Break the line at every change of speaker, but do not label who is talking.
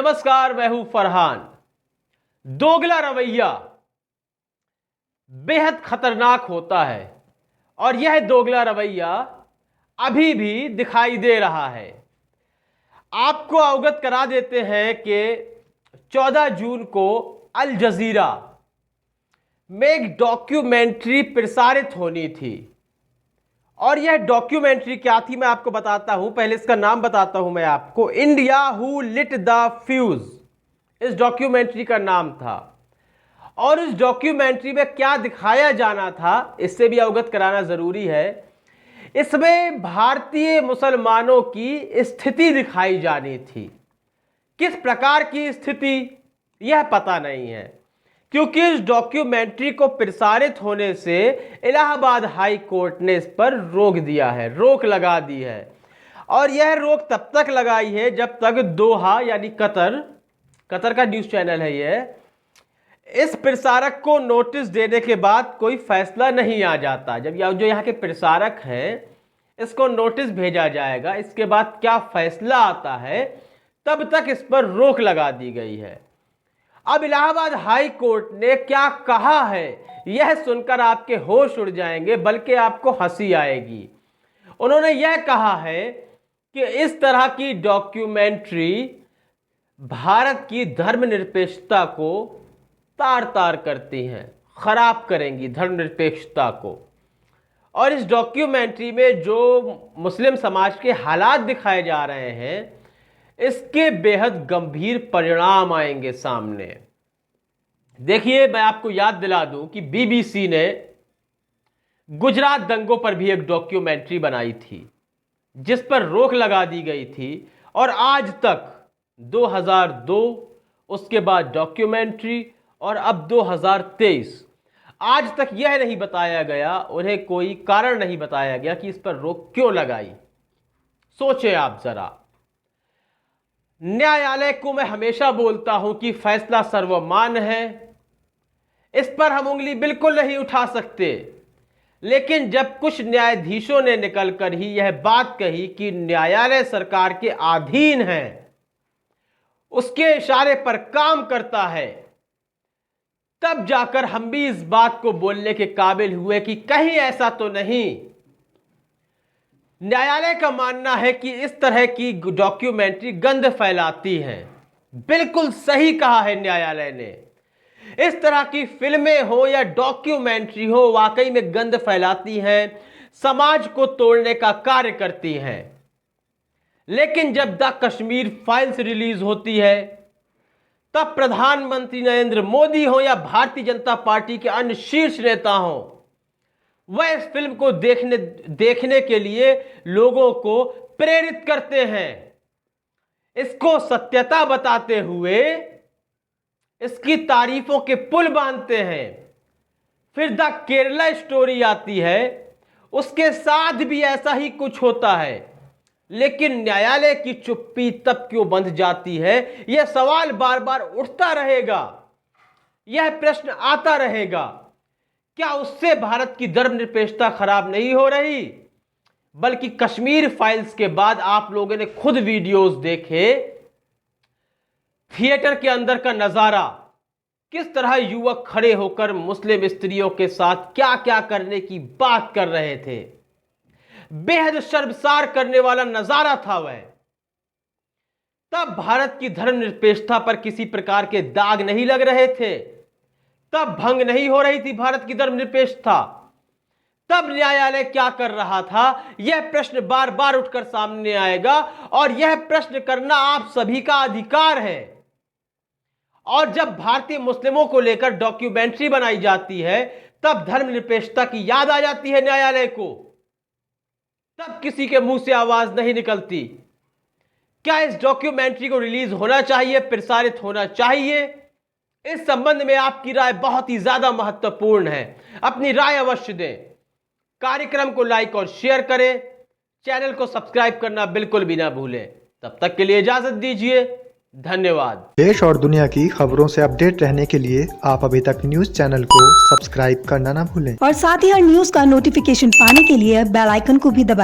नमस्कार, मैं हूं फरहान। दोगला रवैया बेहद खतरनाक होता है और यह दोगला रवैया अभी भी दिखाई दे रहा है। आपको अवगत करा देते हैं कि 14 जून को अल जजीरा में एक डॉक्यूमेंट्री प्रसारित होनी थी और यह डॉक्यूमेंट्री क्या थी मैं आपको बताता हूं। पहले इसका नाम बताता हूं मैं आपको। India who lit the fuse इस डॉक्यूमेंट्री का नाम था और इस डॉक्यूमेंट्री में क्या दिखाया जाना था इससे भी अवगत कराना जरूरी है। इसमें भारतीय मुसलमानों की स्थिति दिखाई जानी थी। किस प्रकार की स्थिति यह पता नहीं है, क्योंकि इस डॉक्यूमेंट्री को प्रसारित होने से इलाहाबाद हाई कोर्ट ने इस पर रोक दिया है, रोक लगा दी है। और यह रोक तब तक लगाई है जब तक दोहा यानी कतर का न्यूज़ चैनल है यह, इस प्रसारक को नोटिस देने के बाद कोई फैसला नहीं आ जाता। जब जो यहाँ के प्रसारक हैं इसको नोटिस भेजा जाएगा, इसके बाद क्या फैसला आता है तब तक इस पर रोक लगा दी गई है। अब इलाहाबाद हाई कोर्ट ने क्या कहा है यह सुनकर आपके होश उड़ जाएंगे, बल्कि आपको हंसी आएगी। उन्होंने यह कहा है कि इस तरह की डॉक्यूमेंट्री भारत की धर्मनिरपेक्षता को तार तार करती हैं, खराब करेंगी धर्मनिरपेक्षता को। और इस डॉक्यूमेंट्री में जो मुस्लिम समाज के हालात दिखाए जा रहे हैं इसके बेहद गंभीर परिणाम आएंगे सामने। देखिए, मैं आपको याद दिला दूं कि बीबीसी ने गुजरात दंगों पर भी एक डॉक्यूमेंट्री बनाई थी जिस पर रोक लगा दी गई थी और आज तक 2002, उसके बाद डॉक्यूमेंट्री और अब 2023 आज तक यह नहीं बताया गया, उन्हें कोई कारण नहीं बताया गया कि इस पर रोक क्यों लगाई। सोचे आप जरा। न्यायालय को मैं हमेशा बोलता हूं कि फैसला सर्वमान्य है, इस पर हम उंगली बिल्कुल नहीं उठा सकते। लेकिन जब कुछ न्यायाधीशों ने निकलकर ही यह बात कही कि न्यायालय सरकार के अधीन है, उसके इशारे पर काम करता है, तब जाकर हम भी इस बात को बोलने के काबिल हुए कि कहीं ऐसा तो नहीं। न्यायालय का मानना है कि इस तरह की डॉक्यूमेंट्री गंध फैलाती है। बिल्कुल सही कहा है न्यायालय ने। इस तरह की फिल्में हो या डॉक्यूमेंट्री हो वाकई में गंध फैलाती हैं, समाज को तोड़ने का कार्य करती हैं। लेकिन जब द कश्मीर फाइल्स रिलीज होती है तब प्रधानमंत्री नरेंद्र मोदी हो या भारतीय जनता पार्टी के अन्य शीर्ष नेता हों, वह इस फिल्म को देखने के लिए लोगों को प्रेरित करते हैं, इसको सत्यता बताते हुए इसकी तारीफों के पुल बांधते हैं। फिर द केरला स्टोरी आती है, उसके साथ भी ऐसा ही कुछ होता है, लेकिन न्यायालय की चुप्पी तब क्यों बंध जाती है? यह सवाल बार बार उठता रहेगा, यह प्रश्न आता रहेगा। क्या उससे भारत की धर्मनिरपेक्षता खराब नहीं हो रही? बल्कि कश्मीर फाइल्स के बाद आप लोगों ने खुद वीडियोस देखे, थिएटर के अंदर का नजारा, किस तरह युवक खड़े होकर मुस्लिम स्त्रियों के साथ क्या क्या करने की बात कर रहे थे। बेहद शर्मसार करने वाला नजारा था वह। तब भारत की धर्मनिरपेक्षता पर किसी प्रकार के दाग नहीं लग रहे थे, तब भंग नहीं हो रही थी भारत की धर्मनिरपेक्षता। तब न्यायालय क्या कर रहा था? यह प्रश्न बार बार उठकर सामने आएगा और यह प्रश्न करना आप सभी का अधिकार है। और जब भारतीय मुस्लिमों को लेकर डॉक्यूमेंट्री बनाई जाती है तब धर्मनिरपेक्षता की याद आ जाती है न्यायालय को, तब किसी के मुंह से आवाज नहीं निकलती। क्या इस डॉक्यूमेंट्री को रिलीज होना चाहिए, प्रसारित होना चाहिए? इस संबंध में आपकी राय बहुत ही ज्यादा महत्वपूर्ण है। अपनी राय अवश्य दें। कार्यक्रम को लाइक और शेयर करें, चैनल को सब्सक्राइब करना बिल्कुल भी ना भूलें। तब तक के लिए इजाजत दीजिए, धन्यवाद।
देश और दुनिया की खबरों से अपडेट रहने के लिए आप अभी तक न्यूज चैनल को सब्सक्राइब करना ना भूलें
और साथ ही हर न्यूज का नोटिफिकेशन पाने के लिए बेल आइकन को भी दबाएं।